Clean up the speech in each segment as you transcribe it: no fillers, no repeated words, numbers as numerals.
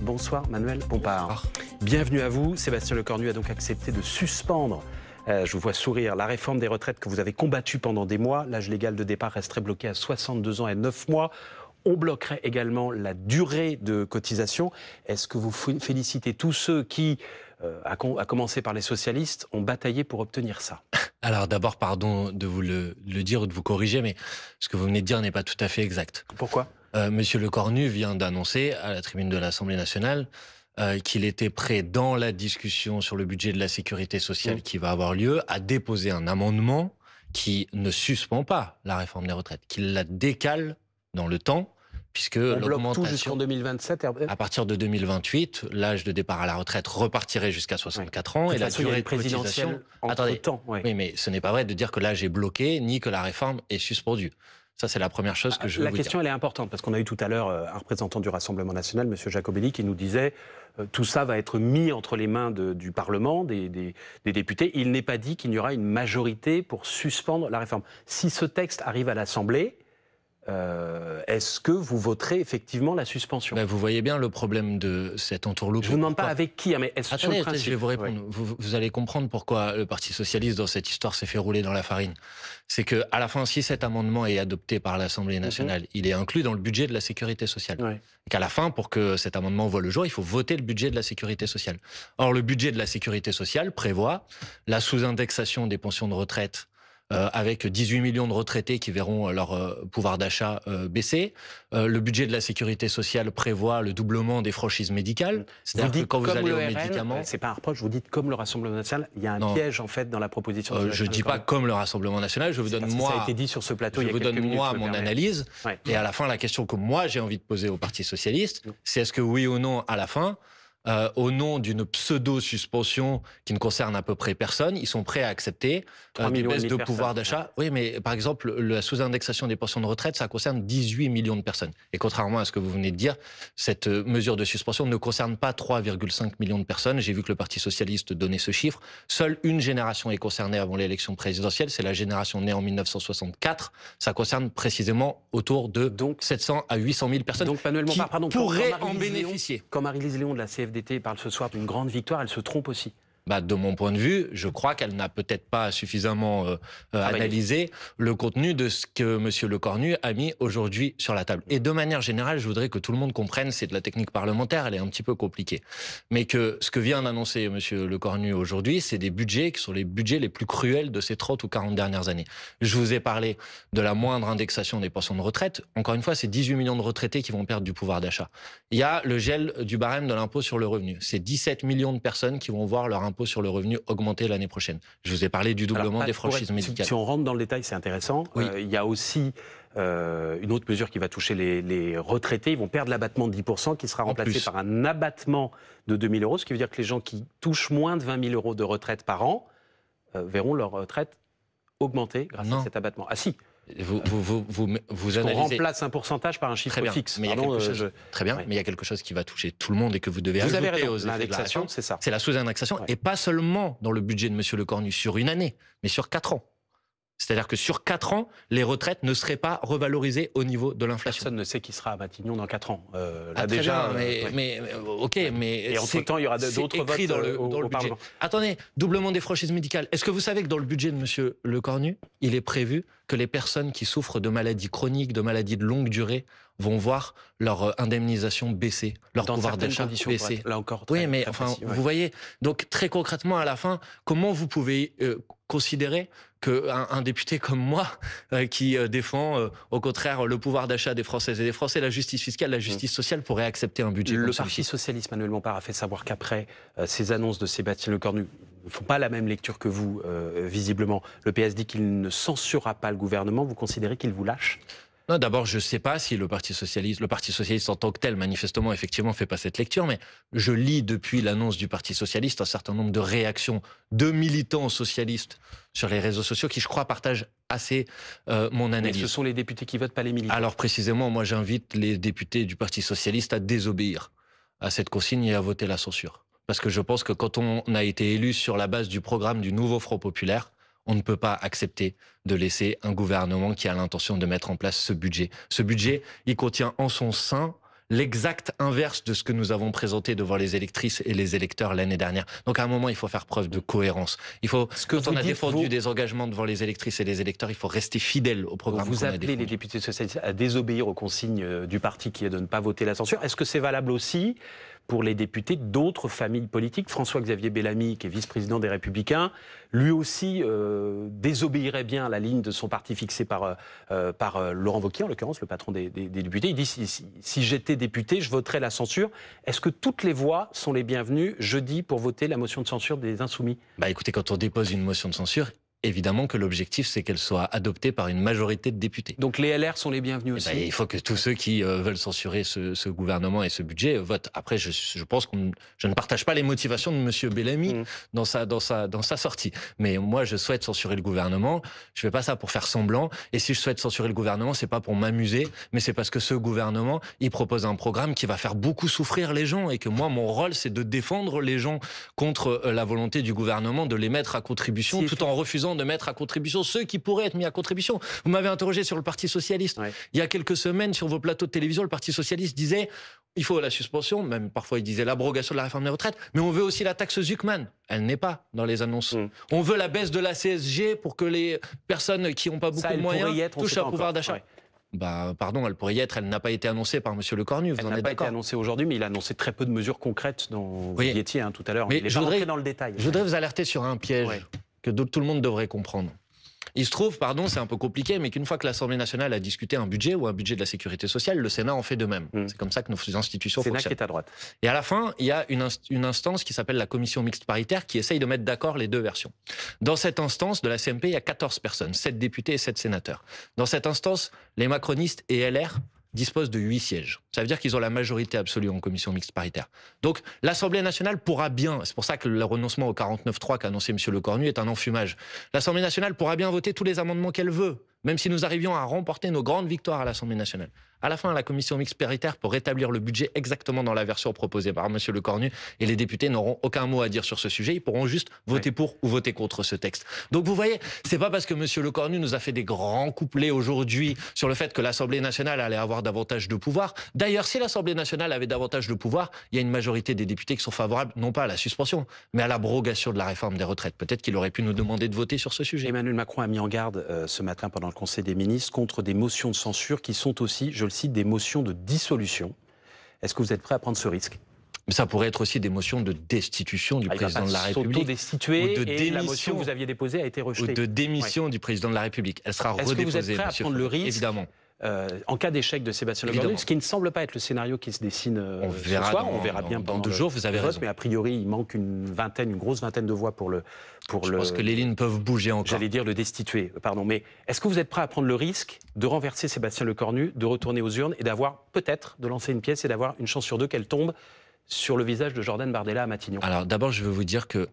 Bonsoir Manuel Bompard. Bonsoir. Bienvenue à vous. Sébastien Lecornu a donc accepté de suspendre, je vous vois sourire, la réforme des retraites que vous avez combattue pendant des mois. L'âge légal de départ resterait bloqué à 62 ans et 9 mois. On bloquerait également la durée de cotisation. Est-ce que vous félicitez tous ceux qui, à commencer par les socialistes, ont bataillé pour obtenir ça? Alors d'abord, pardon de vous le dire ou de vous corriger, mais ce que vous venez de dire n'est pas tout à fait exact. Pourquoi? Monsieur Lecornu vient d'annoncer à la tribune de l'Assemblée nationale qu'il était prêt, dans la discussion sur le budget de la sécurité sociale qui va avoir lieu, à déposer un amendement qui ne suspend pas la réforme des retraites, qui la décale dans le temps, puisque On bloque tout l'augmentation... jusqu'en 2027. À partir de 2028, l'âge de départ à la retraite repartirait jusqu'à 64 ans De et la toute façon, il y a durée une de cotisation... présidentielle Attendez, entre-temps. Oui. oui, mais ce n'est pas vrai de dire que l'âge est bloqué ni que la réforme est suspendue. Ça, c'est la première chose que je veux La vous question, elle est importante, parce qu'on a eu tout à l'heure un représentant du Rassemblement national, M. Jacobelli, qui nous disait tout ça va être mis entre les mains du Parlement, des députés. Il n'est pas dit qu'il y aura une majorité pour suspendre la réforme. Si ce texte arrive à l'Assemblée, est-ce que vous voterez effectivement la suspension? Ben, vous voyez bien le problème de cette entourloupe. Je ne vous demande pas avec qui, hein, mais est-ce sur le Attendez, principe? je vais vous répondre. Oui. Vous allez comprendre pourquoi le Parti socialiste, dans cette histoire, s'est fait rouler dans la farine. C'est que, à la fin, si cet amendement est adopté par l'Assemblée nationale, il est inclus dans le budget de la sécurité sociale. Oui. Et qu'à la fin, pour que cet amendement voie le jour, il faut voter le budget de la sécurité sociale. Or, le budget de la sécurité sociale prévoit la sous-indexation des pensions de retraite avec 18 millions de retraités qui verront leur pouvoir d'achat baisser. Le budget de la sécurité sociale prévoit le doublement des franchises médicales. C'est-à-dire que quand vous allez aux médicaments... C'est pas un reproche, vous dites comme le Rassemblement national, il y a un piège en fait dans la proposition. Je ne dis pas comme le Rassemblement national, je vous donne moi... Ça a été dit sur ce plateau il y a Je vous quelques donne minutes, moi me mon permet. analyse. Ouais. Et à la fin, la question que moi j'ai envie de poser au Parti socialiste, c'est est-ce que oui ou non, à la fin, au nom d'une pseudo-suspension qui ne concerne à peu près personne, ils sont prêts à accepter 3,5 des millions baisses de personnes. pouvoir d'achat. Oui, mais par exemple, la sous-indexation des pensions de retraite, ça concerne 18 millions de personnes. Et contrairement à ce que vous venez de dire, cette mesure de suspension ne concerne pas 3,5 millions de personnes. J'ai vu que le Parti socialiste donnait ce chiffre. Seule une génération est concernée avant l'élection présidentielle, c'est la génération née en 1964. Ça concerne précisément autour de 700 à 800 000 personnes Donc Manuel qui Bompard, pardon, pourraient quand en Marie-Lise Léon- bénéficier. Quand Marie-Lise Léon de la CFDT parle ce soir d'une grande victoire, elle se trompe aussi. Bah, de mon point de vue, je crois qu'elle n'a peut-être pas suffisamment analysé le contenu de ce que M. Lecornu a mis aujourd'hui sur la table. Et de manière générale, je voudrais que tout le monde comprenne, c'est de la technique parlementaire, elle est un petit peu compliquée. Mais que ce que vient d'annoncer M. Lecornu aujourd'hui, c'est des budgets qui sont les budgets les plus cruels de ces 30 ou 40 dernières années. Je vous ai parlé de la moindre indexation des pensions de retraite. Encore une fois, c'est 18 millions de retraités qui vont perdre du pouvoir d'achat. Il y a le gel du barème de l'impôt sur le revenu. C'est 17 millions de personnes qui vont voir leur impôt sur le revenu augmenter l'année prochaine. Je vous ai parlé du doublement des franchises médicales. Si on rentre dans le détail, c'est intéressant. Oui. Il y a aussi une autre mesure qui va toucher les retraités. Ils vont perdre l'abattement de 10% qui sera remplacé par un abattement de 2 000 euros, ce qui veut dire que les gens qui touchent moins de 20 000 euros de retraite par an verront leur retraite augmenter grâce à cet abattement. Ah si. Vous On analysez... remplace un pourcentage par un chiffre fixe. Mais il y a quelque chose... Très bien, mais il y a quelque chose qui va toucher tout le monde et que vous devez ajouter aux effets de l'inflation. C'est ça. C'est la sous-indexation, et pas seulement dans le budget de M. Lecornu sur une année, mais sur 4 ans. C'est-à-dire que sur 4 ans, les retraites ne seraient pas revalorisées au niveau de l'inflation. Personne ne sait qui sera à Matignon dans 4 ans. Là déjà, ok, mais et entre-temps, il y aura d'autres votes dans le budget. Parlement. Attendez, doublement des franchises médicales. Est-ce que vous savez que dans le budget de M. Lecornu, il est prévu que les personnes qui souffrent de maladies chroniques, de maladies de longue durée, vont voir leur indemnisation baisser, leur pouvoir d'achat baisser. Là encore, oui, mais enfin, vous voyez, donc très concrètement, à la fin, comment vous pouvez considérer qu'un député comme moi, qui défend au contraire le pouvoir d'achat des Françaises et des Français, la justice fiscale, la justice sociale, pourrait accepter un budget comme Le celui-ci? Parti socialiste, Manuel Bompard, a fait savoir qu'après ces annonces de Sébastien Lecornu, ne font pas la même lecture que vous, visiblement. Le PS dit qu'il ne censurera pas le gouvernement. Vous considérez qu'il vous lâche? Non, d'abord, je ne sais pas si le Parti socialiste en tant que tel, manifestement, effectivement, fait pas cette lecture, mais je lis depuis l'annonce du Parti socialiste un certain nombre de réactions de militants socialistes sur les réseaux sociaux qui, je crois, partagent assez mon analyse. Mais ce sont les députés qui votent, pas les militants. Alors, précisément, moi, j'invite les députés du Parti socialiste à désobéir à cette consigne et à voter la censure. Parce que je pense que quand on a été élu sur la base du programme du nouveau Front populaire, on ne peut pas accepter de laisser un gouvernement qui a l'intention de mettre en place ce budget. Ce budget, il contient en son sein l'exact inverse de ce que nous avons présenté devant les électrices et les électeurs l'année dernière. Donc à un moment, il faut faire preuve de cohérence. Il faut, quand on a défendu des engagements devant les électrices et les électeurs, il faut rester fidèle au programme. Vous appelez les députés socialistes à désobéir aux consignes du parti qui est de ne pas voter la censure. Est-ce que c'est valable aussi pour les députés d'autres familles politiques? François-Xavier Bellamy, qui est vice-président des Républicains, lui aussi désobéirait bien à la ligne de son parti fixée par Laurent Wauquiez, en l'occurrence, le patron des députés. Il dit si j'étais député, je voterais la censure. Est-ce que toutes les voix sont les bienvenues jeudi pour voter la motion de censure des Insoumis? Écoutez, quand on dépose une motion de censure, évidemment que l'objectif, c'est qu'elle soit adoptée par une majorité de députés. Donc les LR sont les bienvenus aussi? Il faut que tous ceux qui veulent censurer ce gouvernement et ce budget votent. Après, je pense que je ne partage pas les motivations de M. Bellamy dans sa sortie. Mais moi, je souhaite censurer le gouvernement. Je ne fais pas ça pour faire semblant. Et si je souhaite censurer le gouvernement, c'est pas pour m'amuser, mais c'est parce que ce gouvernement, il propose un programme qui va faire beaucoup souffrir les gens et que moi, mon rôle, c'est de défendre les gens contre la volonté du gouvernement de les mettre à contribution, tout en refusant de mettre à contribution ceux qui pourraient être mis à contribution. Vous m'avez interrogé sur le Parti socialiste. Ouais. Il y a quelques semaines, sur vos plateaux de télévision, le Parti socialiste disait il faut la suspension, même parfois il disait l'abrogation de la réforme des retraites, mais on veut aussi la taxe Zuckman. Elle n'est pas dans les annonces. On veut la baisse de la CSG pour que les personnes qui n'ont pas beaucoup de moyens touchent un pouvoir d'achat. Ouais. Pardon, elle pourrait y être, elle n'a pas été annoncée par M. Lecornu, vous en êtes d'accord? Elle n'a pas été annoncée aujourd'hui, mais il a annoncé très peu de mesures concrètes dont vous y étiez tout à l'heure. Mais il est pas rentré dans le détail. Je voudrais vous alerter sur un piège que tout le monde devrait comprendre. Il se trouve, c'est un peu compliqué, mais qu'une fois que l'Assemblée nationale a discuté un budget ou un budget de la sécurité sociale, le Sénat en fait de même. C'est comme ça que nos institutions fonctionnent. Sénat qui est à droite. Et à la fin, il y a une instance qui s'appelle la commission mixte paritaire qui essaye de mettre d'accord les deux versions. Dans cette instance de la CMP, il y a 14 personnes, 7 députés et 7 sénateurs. Dans cette instance, les macronistes et LR disposent de 8 sièges. Ça veut dire qu'ils ont la majorité absolue en commission mixte paritaire. Donc l'Assemblée nationale pourra bien, c'est pour ça que le renoncement au 49.3 qu'a annoncé M. Lecornu est un enfumage, l'Assemblée nationale pourra bien voter tous les amendements qu'elle veut, même si nous arrivions à remporter nos grandes victoires à l'Assemblée nationale. À la fin, la commission mixte paritaire pour rétablir le budget exactement dans la version proposée par M. Lecornu, et les députés n'auront aucun mot à dire sur ce sujet, ils pourront juste voter pour ou voter contre ce texte. Donc vous voyez, c'est pas parce que M. Lecornu nous a fait des grands couplets aujourd'hui sur le fait que l'Assemblée nationale allait avoir davantage de pouvoir. D'ailleurs, si l'Assemblée nationale avait davantage de pouvoir, il y a une majorité des députés qui sont favorables, non pas à la suspension, mais à l'abrogation de la réforme des retraites. Peut-être qu'il aurait pu nous demander de voter sur ce sujet. Emmanuel Macron a mis en garde ce matin pendant le Conseil des ministres contre des motions de censure qui sont aussi, je le cite, des motions de dissolution. Est-ce que vous êtes prêt à prendre ce risque? Mais ça pourrait être aussi des motions de destitution du président de la République. S'auto-destituer, ou de démission, la motion que vous aviez déposée a été rejetée. Ou de démission du président de la République. Elle sera redéposée. Est-ce que vous êtes prêt à prendre le risque, évidemment, en cas d'échec de Sébastien Lecornu, ce qui ne semble pas être le scénario qui se dessine ce soir. On verra bien dans 2 jours, vous avez raison. Mais a priori, il manque une grosse vingtaine de voix pour le... Je pense que les lignes peuvent bouger encore. J'allais dire le destituer, pardon. Mais est-ce que vous êtes prêt à prendre le risque de renverser Sébastien Lecornu, de retourner aux urnes et d'avoir peut-être, de lancer une pièce et d'avoir une chance sur 2 qu'elle tombe sur le visage de Jordan Bardella à Matignon? Alors d'abord, je veux vous dire que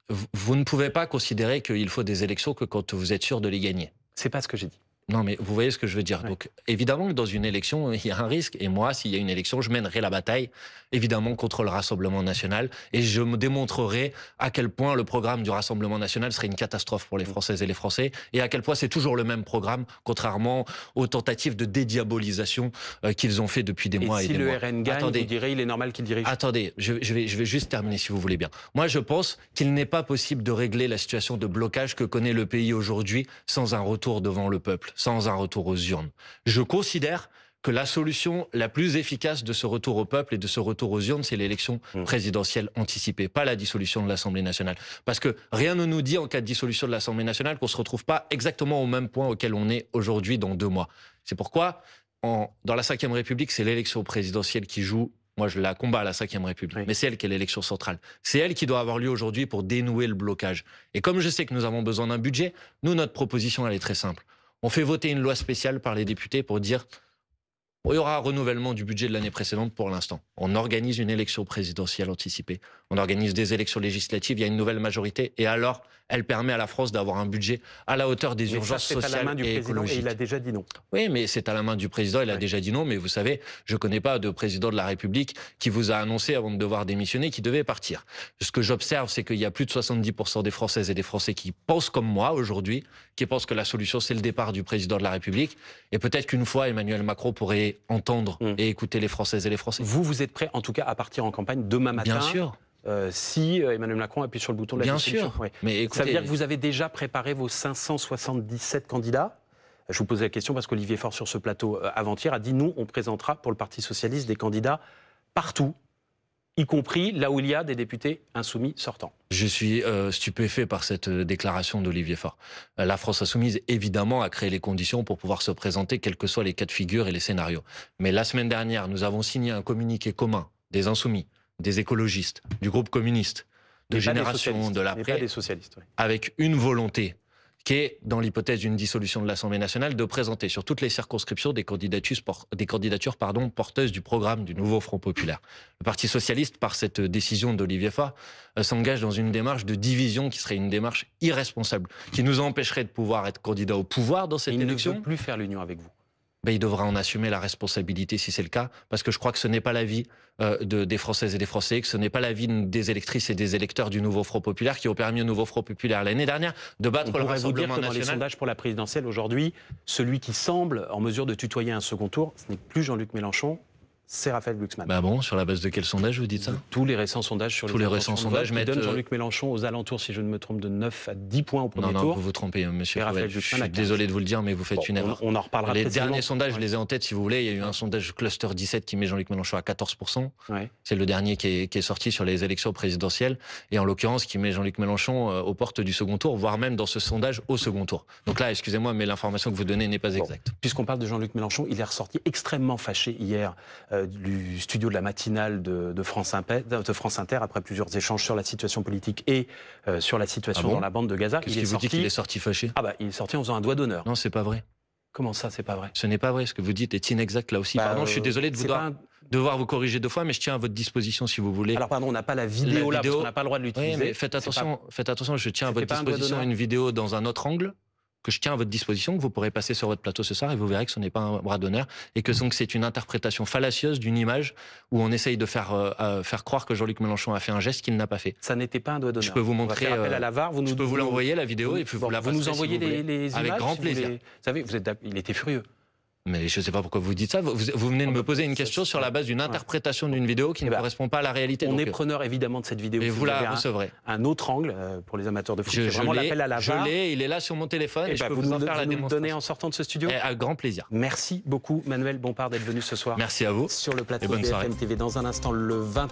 vous ne pouvez pas considérer qu'il faut des élections que quand vous êtes sûr de les gagner. C'est pas ce que j'ai dit. Non, mais vous voyez ce que je veux dire. Ouais. Donc, évidemment que dans une élection, il y a un risque. Et moi, s'il y a une élection, je mènerai la bataille, évidemment, contre le Rassemblement national. Et je me démontrerai à quel point le programme du Rassemblement national serait une catastrophe pour les Françaises et les Français. Et à quel point c'est toujours le même programme, contrairement aux tentatives de dédiabolisation qu'ils ont fait depuis des mois et des mois. Et si le RN gagne, vous direz, il est normal qu'il dirige? Attendez, je vais juste terminer, si vous voulez bien. Moi, je pense qu'il n'est pas possible de régler la situation de blocage que connaît le pays aujourd'hui sans un retour devant le peuple, sans un retour aux urnes. Je considère que la solution la plus efficace de ce retour au peuple et de ce retour aux urnes, c'est l'élection présidentielle anticipée, pas la dissolution de l'Assemblée nationale. Parce que rien ne nous dit, en cas de dissolution de l'Assemblée nationale, qu'on ne se retrouve pas exactement au même point auquel on est aujourd'hui dans 2 mois. C'est pourquoi, dans la Ve République, c'est l'élection présidentielle qui joue. Moi, je la combats à la Ve République, oui. Mais c'est elle qui est l'élection centrale. C'est elle qui doit avoir lieu aujourd'hui pour dénouer le blocage. Et comme je sais que nous avons besoin d'un budget, nous, notre proposition, elle est très simple. On fait voter une loi spéciale par les députés pour dire il y aura un renouvellement du budget de l'année précédente pour l'instant. On organise une élection présidentielle anticipée. On organise des élections législatives, il y a une nouvelle majorité. Et alors, elle permet à la France d'avoir un budget à la hauteur des urgences sociales et écologiques. Et il a déjà dit non. Oui, mais c'est à la main du président, il a déjà dit non. Mais vous savez, je ne connais pas de président de la République qui vous a annoncé, avant de devoir démissionner, qu'il devait partir. Ce que j'observe, c'est qu'il y a plus de 70% des Françaises et des Français qui pensent comme moi aujourd'hui, qui pensent que la solution, c'est le départ du président de la République. Et peut-être qu'une fois, Emmanuel Macron pourrait aller entendre et écouter les Françaises et les Français. Vous êtes prêt, en tout cas, à partir en campagne demain matin? Bien sûr. Si Emmanuel Macron appuie sur le bouton de la dissolution. Bien sûr. Ouais. Mais écoutez, ça veut dire que vous avez déjà préparé vos 577 candidats? Je vous posais la question parce qu'Olivier Faure, sur ce plateau avant-hier, a dit « Nous, on présentera pour le Parti socialiste des candidats partout, y compris là où il y a des députés insoumis sortants. » Je suis stupéfait par cette déclaration d'Olivier Faure. La France insoumise, évidemment, a créé les conditions pour pouvoir se présenter, quels que soient les cas de figure et les scénarios. Mais la semaine dernière, nous avons signé un communiqué commun des insoumis, des écologistes, du groupe communiste, de Génération de l'après, des socialistes, oui. avec une volonté qui est, dans l'hypothèse d'une dissolution de l'Assemblée nationale, de présenter sur toutes les circonscriptions des candidatures porteuses du programme du nouveau Front populaire. Le Parti socialiste, par cette décision d'Olivier Faure, s'engage dans une démarche de division qui serait une démarche irresponsable, qui nous empêcherait de pouvoir être candidat au pouvoir dans cette élection. Il ne veut plus faire l'union avec vous. Ben, il devra en assumer la responsabilité si c'est le cas, parce que je crois que ce n'est pas l'avis des Françaises et des Français, que ce n'est pas l'avis des électrices et des électeurs du nouveau Front populaire qui ont permis au nouveau Front populaire l'année dernière de battre le Rassemblement national. Dans les sondages pour la présidentielle aujourd'hui, celui qui semble en mesure de tutoyer un second tour, ce n'est plus Jean-Luc Mélenchon, c'est Raphaël Glucksmann. Bah bon, sur la base de quel sondage vous dites ça? Tous les récents sondages sur tous les récents sondages mettent Jean-Luc Mélenchon aux alentours, si je ne me trompe, de 9 à 10 points au premier tour. Non, vous vous trompez, monsieur. Je suis désolé de vous le dire, mais vous faites une erreur. On en reparlera. Les derniers sondages, je les ai en tête, si vous voulez. Il y a eu un sondage Cluster 17 qui met Jean-Luc Mélenchon à 14%. Ouais. C'est le dernier qui est sorti sur les élections présidentielles. Et en l'occurrence, qui met Jean-Luc Mélenchon aux portes du second tour, voire même dans ce sondage au second tour. Donc là, excusez-moi, mais l'information que vous donnez n'est pas exacte. Puisqu'on parle de Jean-Luc Mélenchon, il est ressorti extrêmement fâché hier du studio de la matinale de France Inter après plusieurs échanges sur la situation politique et sur la situation dans la bande de Gaza. Qu'est-ce qui vous dit qu'il est sorti fâché? Il est sorti en faisant un doigt d'honneur. Non, c'est pas vrai. Comment ça, c'est pas vrai? Ce n'est pas vrai. Ce que vous dites est inexact là aussi. Pardon, je suis désolé de devoir vous corriger 2 fois, mais je tiens à votre disposition si vous voulez. Alors pardon, on n'a pas la vidéo là, parce qu'on n'a pas le droit de l'utiliser. Oui, mais faites attention, je tiens à votre disposition une vidéo dans un autre angle que je tiens à votre disposition, que vous pourrez passer sur votre plateau ce soir et vous verrez que ce n'est pas un bras d'honneur et que donc c'est une interprétation fallacieuse d'une image où on essaye de faire croire que Jean-Luc Mélenchon a fait un geste qu'il n'a pas fait. Ça n'était pas un doigt d'honneur. Je peux vous montrer. On va faire appel à la VAR. Je peux vous l'envoyer la vidéo et puis vous la passerez. Vous nous envoyez les images avec grand plaisir. Vous savez, il était furieux. Mais je ne sais pas pourquoi vous dites ça. Vous venez de me poser une question sur la base d'une interprétation d'une vidéo qui ne correspond pas à la réalité. On est preneur évidemment de cette vidéo. Et vous la recevrez. Un autre angle pour les amateurs de foot. C'est vraiment l'appel à la VAR. Je l'ai, il est là sur mon téléphone et je peux vous en faire la démonstration. Vous le donnez en sortant de ce studio. Avec grand plaisir. Merci beaucoup Manuel Bompard d'être venu ce soir. Merci à vous. Sur le plateau de BFM TV. Dans un instant, le 20